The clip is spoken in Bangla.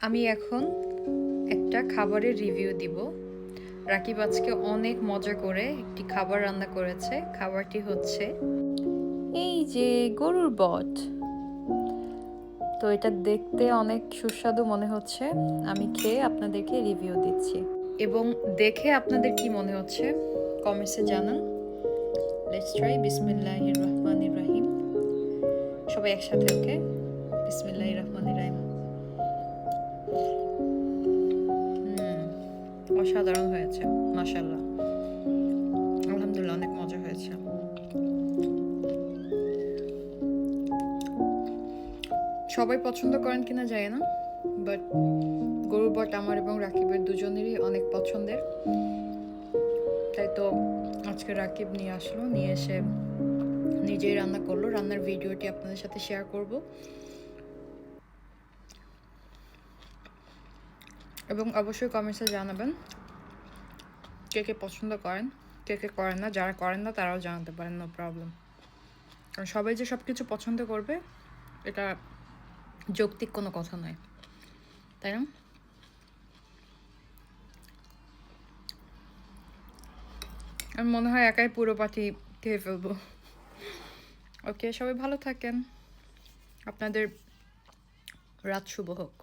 আমি এখন একটা খাবারের রিভিউ দিব। রাকিব আজকে অনেক মজা করে একটি খাবার রান্না করেছে। খাবারটি হচ্ছে এই যে গরুর বট। তো এটা দেখতে অনেক সুস্বাদু মনে হচ্ছে। আমি খেয়ে আপনাদেরকে রিভিউ দিচ্ছি এবং দেখে আপনাদের কি মনে হচ্ছে কমেন্টসে জানান। Let's try. বিসমিল্লাহির রহমানির রহিম। সবাই একসাথে, ওকে? বিসমিল্লাহির রহমানির রহিম। অসাধারণ হয়েছে, মাশাআল্লাহ, আলহামদুলিল্লাহ, অনেক মজা হয়েছে। সবাই পছন্দ করেন কিনা জানি না, বাট গরুর বট আমার এবং রাকিবের দুজনেরই অনেক পছন্দের। তাই তো আজকে রাকিব নিয়ে আসলো, নিয়ে এসে নিজেই রান্না করলো। রান্নার ভিডিওটি আপনাদের সাথে শেয়ার করব এবং অবশ্যই কমেন্টসে জানাবেন কে কে পছন্দ করেন, কে কে করেন না। যারা করেন না তারাও জানাতে পারেন, নো প্রবলেম। কারণ সবাই যে সব কিছু পছন্দ করবে এটা যৌক্তিক কোনো কথা নয়, তাই না? আমার মনে হয় একাই পুরো পাটি খেয়ে ফেলবো। ওকে, সবাই ভালো থাকেন, আপনাদের রাত শুভ হোক।